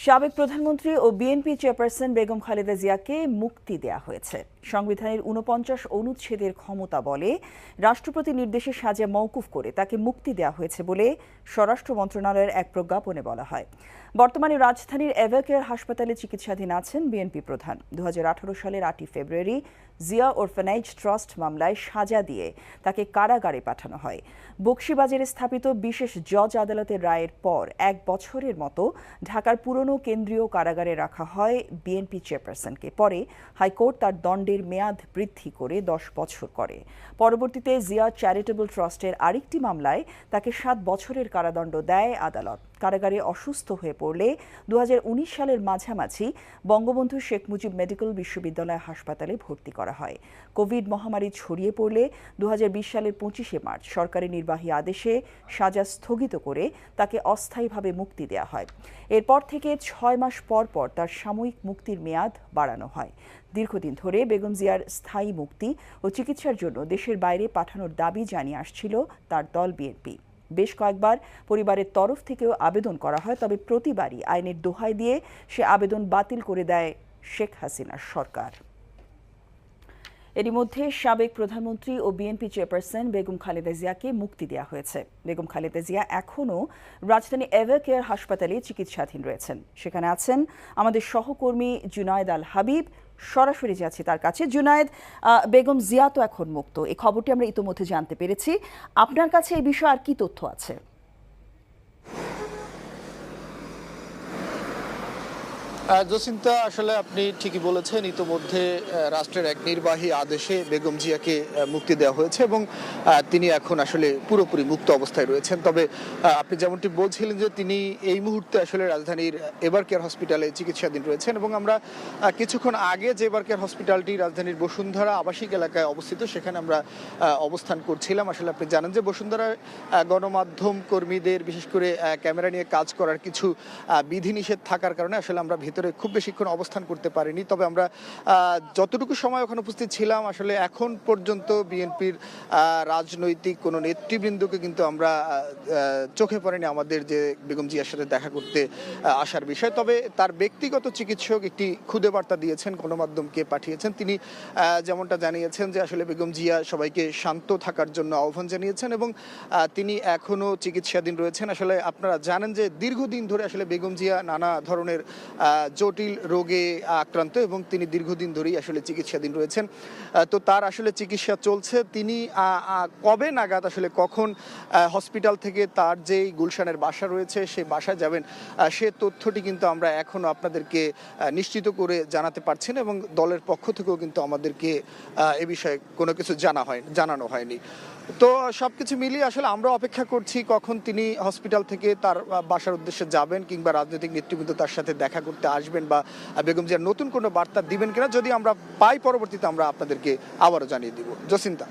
সাবেক প্রধানমন্ত্রী ও BNP chairperson Begum Khaleda জিয়াকে মুক্তি দেয়া হয়েছে। সংবিধানের ৪৯ অনুচ্ছেদের ক্ষমতা বলে রাষ্ট্রপতি নির্দেশে সাজা মওকুফ করে তাকে মুক্তি দেয়া হয়েছে বলে স্বরাষ্ট্র মন্ত্রণালয়ের এক প্রজ্ঞাপনে বলা হয়। বর্তমানে রাজধানীর এভারকেয়ার হাসপাতালে চিকিৎসাধীন আছেন বিএনপি প্রধান। ২০১৮ সালের ৮ ফেব্রুয়ারি জিয়া অরফানেজ ট্রাস্ট মামলায় সাজা দিয়ে তাকে কারাগারে পাঠানো হয়। বকশীবাজারে স্থাপিত বিশেষ জজ আদালতের রায়ের পর ১ বছরের মতো ঢাকার পুরনো কেন্দ্রীয় কারাগারে রাখা হয় বিএনপি চেয়ারপারসনকে। পরে হাইকোর্ট তার দণ্ডের মেয়াদ বৃদ্ধি করে ১০ বছর করে। পরবর্তীতে জিয়া চ্যারিটেবল ট্রাস্টের আরেকটি মামলায় তাকে ৭ বছরের কারাদণ্ড দেয় আদালত। কারাগারে অসুস্থ হয়ে পড়লে ২০১৯ সালের মাঝামাঝি বঙ্গবন্ধু শেখ মুজিব মেডিকেল বিশ্ববিদ্যালয় হাসপাতালে ভর্তি করা হয়। কোভিড মহামারী ছড়িয়ে পড়লে ২০২০ সালের ২৫শে মার্চ সরকারি নির্বাহী আদেশে সাজা স্থগিত করে তাকে অস্থায়ীভাবে মুক্তি দেওয়া হয়। এরপর থেকে ৬ মাস পর পর তার সাময়িক মুক্তির মেয়াদ বাড়ানো হয়। দীর্ঘদিন ধরে বেগম জিয়ার স্থায়ী মুক্তি ও চিকিৎসার জন্য দেশের বাইরে পাঠানোর দাবি জানিয়ে আসছিল তার দল বিএনপি। বেশ কয়েকবার পরিবারের তরফ থেকেও আবেদন করা হয়, তবে প্রতিবারই আইনের দোহাই দিয়ে সে আবেদন বাতিল করে দেয় শেখ হাসিনার সরকার। এরই মধ্যে সাবেক প্রধানমন্ত্রী ও বিএনপি চেয়ারপারসন বেগম খালেদা জিয়াকে মুক্তি দেওয়া হয়েছে। বেগম খালেদা জিয়া এখনও রাজধানী এভারকেয়ার হাসপাতালে চিকিৎসাধীন রয়েছেন। সেখানে আছেন আমাদের সহকর্মী জুনায়েদ আল হাবিব। সরাসরি যাচ্ছি তার কাছে। জুনায়েদ, বেগম জিয়া তো এখন মুক্ত, এই খবরটি আমরা ইতোমধ্যে জানতে পেরেছি। আপনার কাছে এই বিষয়ে আর কি তথ্য আছে? জসিন্তা, আসলে আপনি ঠিকই বলেছেন, ইতোমধ্যে রাষ্ট্রের এক নির্বাহী আদেশে বেগম জিয়াকে মুক্তি দেওয়া হয়েছে এবং তিনি এখন আসলে পুরোপুরি মুক্ত অবস্থায় রয়েছেন। তবে আপনি যেমনটি বলছিলেন যে তিনি এই মুহূর্তে আসলে রাজধানীর এভারকেয়ার হসপিটালে চিকিৎসাধীন রয়েছেন এবং আমরা কিছুক্ষণ আগে যে এভারকেয়ার হসপিটালটি রাজধানীর বসুন্ধরা আবাসিক এলাকায় অবস্থিত, সেখানে আমরা অবস্থান করছিলাম। আসলে আপনি জানেন যে বসুন্ধরার গণমাধ্যম কর্মীদের বিশেষ করে ক্যামেরা নিয়ে কাজ করার কিছু বিধিনিষেধ থাকার কারণে আসলে আমরা ভিতরে খুব বেশিক্ষণ অবস্থান করতে পারিনি। তবে আমরা যতটুকু সময় ওখানে উপস্থিত ছিলাম, আসলে এখন পর্যন্ত বিএনপির রাজনৈতিক কোনো নেতৃবৃন্দকে কিন্তু আমরা চোখে পড়েনি আমাদের যে বেগম জিয়ার সাথে দেখা করতে আসার বিষয়। তবে তার ব্যক্তিগত চিকিৎসক একটি খুদে বার্তা দিয়েছেন, গণমাধ্যমকে পাঠিয়েছেন। তিনি যেমনটা জানিয়েছেন যে আসলে বেগম জিয়া সবাইকে শান্ত থাকার জন্য আহ্বান জানিয়েছেন এবং তিনি এখনও চিকিৎসাধীন রয়েছেন। আসলে আপনারা জানেন যে দীর্ঘদিন ধরে আসলে বেগম জিয়া নানা ধরনের জটিল রোগে আক্রান্ত এবং তিনি দীর্ঘদিন ধরেই আসলে চিকিৎসাধীন রয়েছেন। তো তার আসলে চিকিৎসা চলছে। তিনি কবে নাগাদ আসলে কখন হসপিটাল থেকে তার যেই গুলশানের বাসা রয়েছে সেই বাসায় যাবেন, সে তথ্যটি কিন্তু আমরা এখনো আপনাদেরকে নিশ্চিত করে জানাতে পারছি না এবং দলের পক্ষ থেকেও কিন্তু আমাদেরকে এ বিষয়ে কোনো কিছু জানানো হয়নি। তো সবকিছু মিলিয়ে আসলে আমরা অপেক্ষা করছি কখন তিনি হসপিটাল থেকে তার বাসার উদ্দেশ্যে যাবেন কিংবা রাজনৈতিক নেতৃবৃন্দ তার সাথে দেখা করতে আসবেন বা বেগম জিয়ার নতুন কোনো বার্তা দিবেন কিনা। যদি আমরা পাই, পরবর্তীতে আমরা আপনাদেরকে আবারও জানিয়ে দিব। জসিন্তা।